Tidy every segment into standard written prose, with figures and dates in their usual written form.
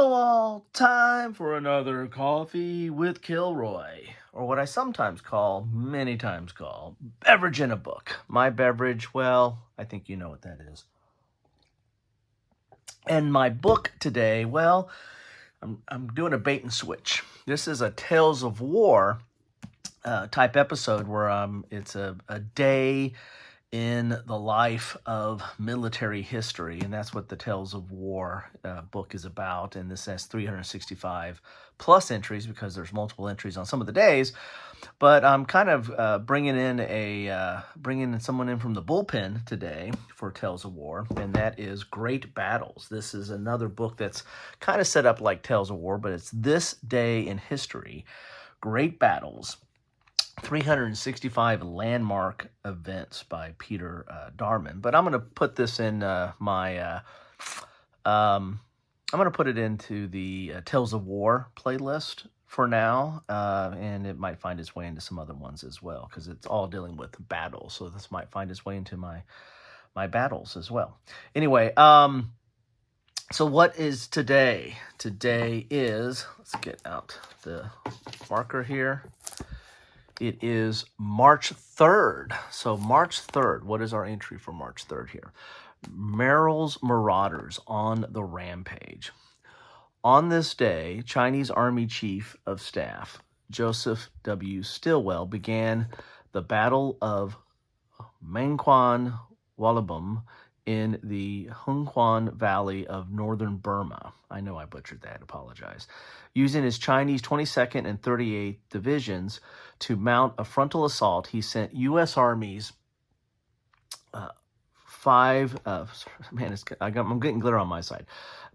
Hello all, time for another coffee with Kilroy, or what I sometimes call, many times call, beverage in a book. My beverage, well, I think you know what that is. And my book today, well, I'm doing a bait and switch. This is a Tales of War type episode where it's a day in the life of military history, and that's what the Tales of War book is about. And this has 365 plus entries because there's multiple entries on some of the days. But I'm kind of bringing in someone in from the bullpen today for Tales of War, and that is Great Battles. This is another book that's kind of set up like Tales of War, but it's this day in history. Great Battles. 365 landmark events by Peter Darman. But I'm going to put this in I'm going to put it into the Tales of War playlist for now, and it might find its way into some other ones as well, because it's all dealing with battles. So this might find its way into my battles as well. Anyway, so what is today? Today is, let's get out the marker here. It is March 3rd. So March 3rd, what is our entry for March 3rd here? Merrill's Marauders on the rampage. On this day, Chinese Army Chief of Staff Joseph W. Stilwell began the Battle of Mangkwan Wallabum in the Hungkwan Valley of northern Burma. I know I butchered that, apologize. Using his Chinese 22nd and 38th divisions to mount a frontal assault, he sent U.S. Army's I'm getting glitter on my side.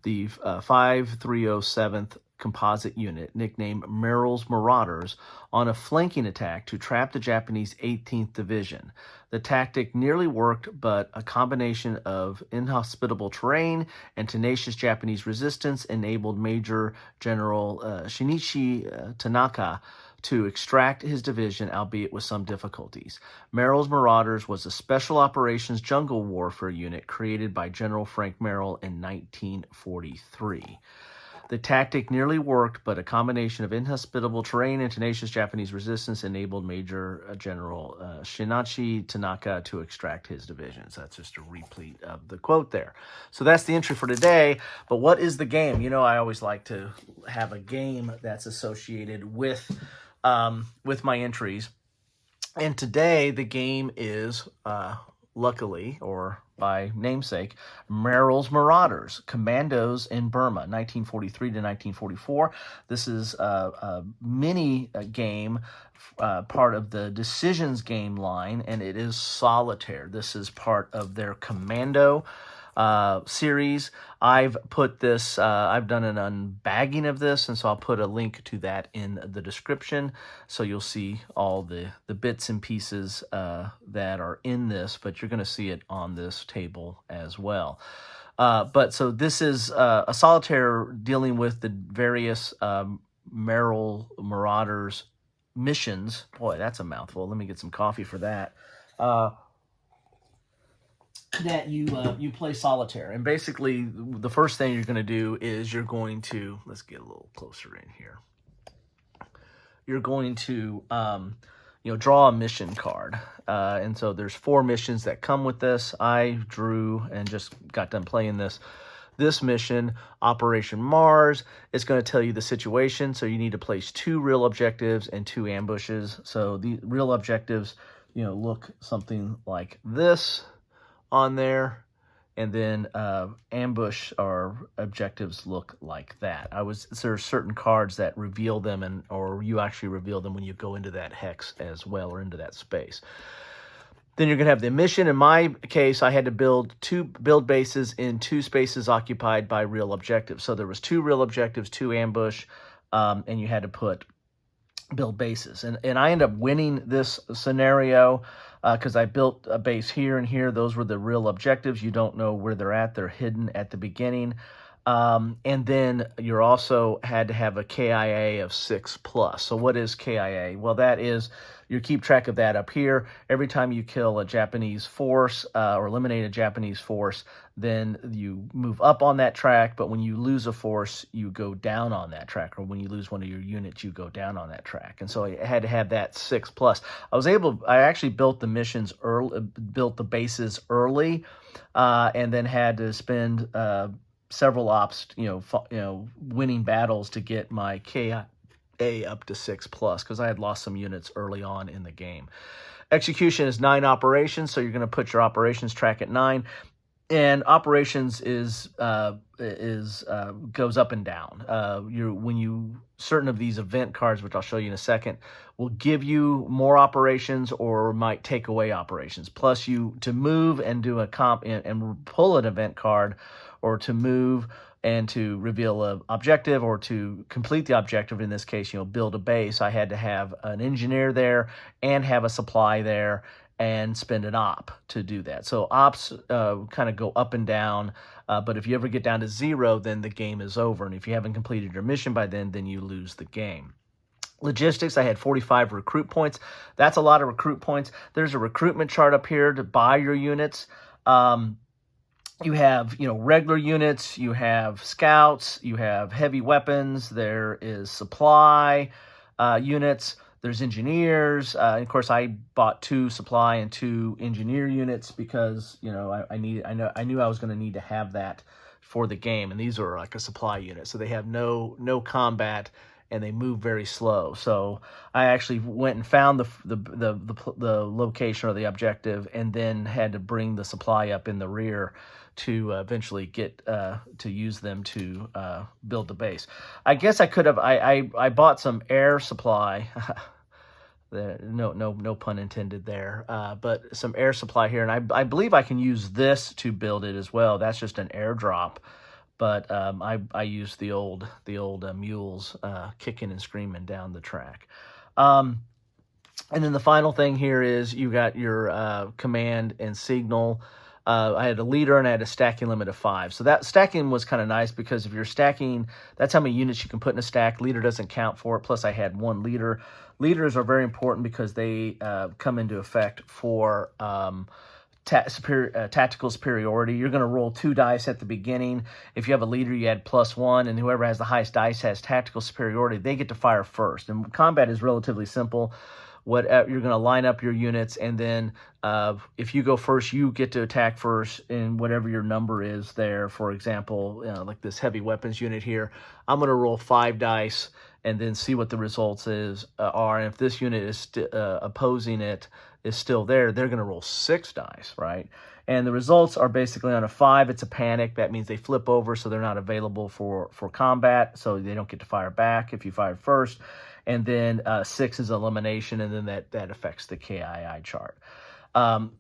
The 5307th Composite Unit, nicknamed Merrill's Marauders, on a flanking attack to trap the Japanese 18th Division. The tactic nearly worked, but a combination of inhospitable terrain and tenacious Japanese resistance enabled Major General Shinichi Tanaka to extract his division, albeit with some difficulties. Merrill's Marauders was a special operations jungle warfare unit created by General Frank Merrill in 1943. The tactic nearly worked, but a combination of inhospitable terrain and tenacious Japanese resistance enabled Major General Shinichi Tanaka to extract his divisions. That's just a repeat of the quote there. So that's the entry for today. But what is the game? You know, I always like to have a game that's associated with my entries. And today the game is, luckily, or by namesake, Merrill's Marauders, Commandos in Burma, 1943 to 1944. This is a mini game, part of the Decisions game line, and it is solitaire. This is part of their Commando series. I've put this, I've done an unbagging of this, and so I'll put a link to that in the description, so you'll see all the bits and pieces that are in this, but you're going to see it on this table as well. But so this is a solitaire dealing with the various Merrill Marauders missions. Boy, that's a mouthful. Let me get some coffee for that. That you play solitaire, and basically the first thing you're going to do is you're going to, let's get a little closer in here. You're going to draw a mission card, and so there's 4 missions that come with this. I drew and just got done playing this mission, Operation Mars. It's going to tell you the situation, so you need to place 2 real objectives and 2 ambushes. So the real objectives, look something like this on there, and then ambush or objectives look like that. There are certain cards that reveal them, or you actually reveal them when you go into that hex as well, or into that space. Then you're going to have the mission. In my case, I had to build bases in 2 spaces occupied by real objectives. So there was 2 real objectives, 2 ambush, and you had to build bases. And I ended up winning this scenario because I built a base here and here. Those were the real objectives. You don't know where they're at. They're hidden at the beginning. And then you also had to have a KIA of 6+. So what is KIA? Well, that is you keep track of that up here. Every time you kill a Japanese force or eliminate a Japanese force, then you move up on that track. But when you lose a force, you go down on that track, or when you lose one of your units, you go down on that track. And so I had to have that 6+. I actually built the missions early, built the bases early, and then had to spend several ops, winning battles to get my KIA up to 6+, because I had lost some units early on in the game. Execution is 9 operations, so you're going to put your operations track at 9. And operations goes up and down. Certain of these event cards, which I'll show you in a second, will give you more operations or might take away operations. Plus, to move and do a comp and pull an event card, or to move and to reveal an objective, or to complete the objective, in this case, build a base, I had to have an engineer there and have a supply there and spend an op to do that. So ops kind of go up and down, but if you ever get down to 0, then the game is over. And if you haven't completed your mission by then you lose the game. Logistics, I had 45 recruit points. That's a lot of recruit points. There's a recruitment chart up here to buy your units. You have, regular units, you have scouts, you have heavy weapons, there is supply units, there's engineers. Of course, I bought 2 supply and 2 engineer units because, I knew I was going to need to have that for the game. And these are like a supply unit, so they have no combat and they move very slow. So I actually went and found the location or the objective, and then had to bring the supply up in the rear to eventually get to use them to build the base. I guess I could have. I bought some air supply. No pun intended there. But some air supply here, and I believe I can use this to build it as well. That's just an airdrop. But I used the old mules kicking and screaming down the track. And then the final thing here is you got your command and signal. I had a leader and I had a stacking limit of 5. So that stacking was kind of nice, because if you're stacking, that's how many units you can put in a stack. Leader doesn't count for it. Plus I had 1 leader. Leaders are very important because they come into effect for tactical superiority. You're going to roll 2 dice at the beginning. If you have a leader, you add +1, and whoever has the highest dice has tactical superiority. They get to fire first. And combat is relatively simple. You're going to line up your units, and then if you go first, you get to attack first in whatever your number is there. For example, like this heavy weapons unit here, I'm going to roll 5 dice and then see what the results are. And if this unit is opposing it is still there, they're going to roll 6 dice, right? And the results are basically on a 5, it's a panic. That means they flip over, so they're not available for combat, so they don't get to fire back if you fired first. And then 6 is elimination, and then that affects the KII chart.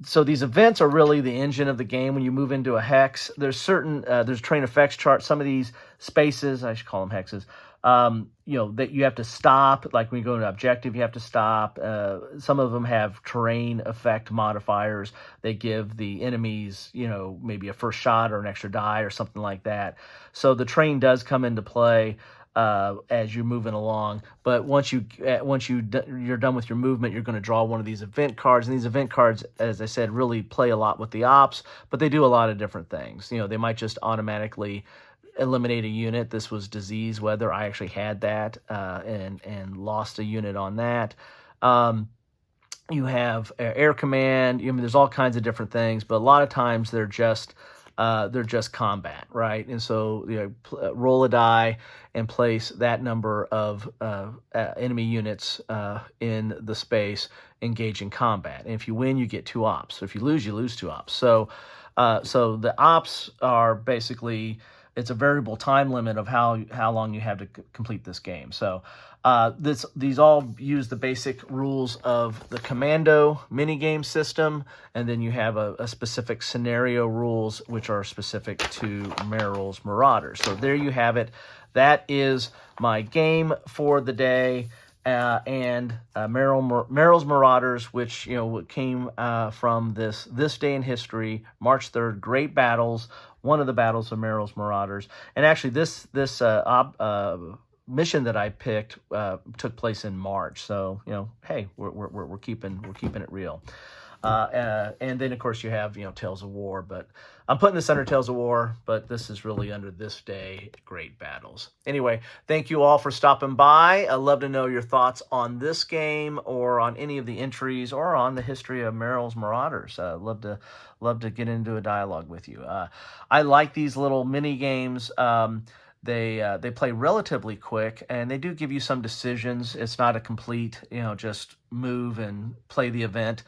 So these events are really the engine of the game. When you move into a hex, there's train effects charts. Some of these spaces, I should call them hexes, that you have to stop. Like when you go to an objective, you have to stop. Some of them have terrain effect modifiers. They give the enemies, maybe a first shot or an extra die or something like that. So the train does come into play as you're moving along. But once you're done with your movement, you're going to draw one of these event cards. And these event cards, as I said, really play a lot with the ops, but they do a lot of different things. They might just automatically eliminate a unit. This was disease weather. I actually had that and lost a unit on that. You have air command. There's all kinds of different things, but a lot of times they're just combat, right? And so roll a die and place that number of enemy units in the space, engage in combat. And if you win, you get 2 ops. So if you lose 2 ops. So the ops are basically, it's a variable time limit of how long you have to complete this game. So these all use the basic rules of the commando minigame system, and then you have a specific scenario rules which are specific to Merrill's Marauders. So there you have it. That is my game for the day. And Merrill's Marauders, which came from this day in history, March 3rd. Great battles. One of the battles of Merrill's Marauders, and actually this mission that I picked took place in March. So, hey, we're keeping it real. And then of course you have, Tales of War, but I'm putting this under Tales of War, but this is really under This Day Great Battles. Anyway, thank you all for stopping by. I'd love to know your thoughts on this game or on any of the entries or on the history of Merrill's Marauders. Love to get into a dialogue with you. I like these little mini games. They play relatively quick, and they do give you some decisions. It's not a complete, just move and play the event.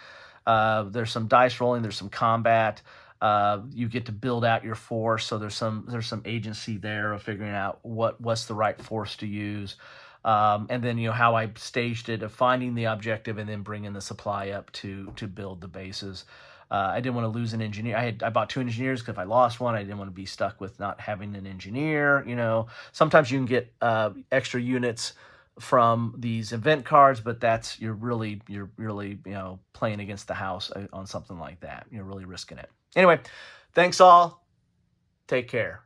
There's some dice rolling. There's some combat. You get to build out your force, so there's some agency there of figuring out what's the right force to use. And then how I staged it of finding the objective and then bringing the supply up to build the bases. I didn't want to lose an engineer. I bought 2 engineers because if I lost one, I didn't want to be stuck with not having an engineer. Sometimes you can get extra units from these event cards, but you're really playing against the house on something like that. You're really risking it. Anyway, thanks all. Take care.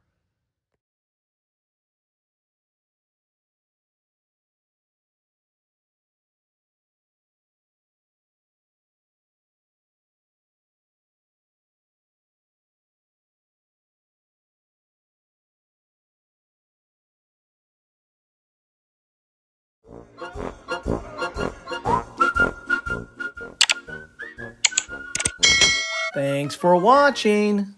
Thanks for watching.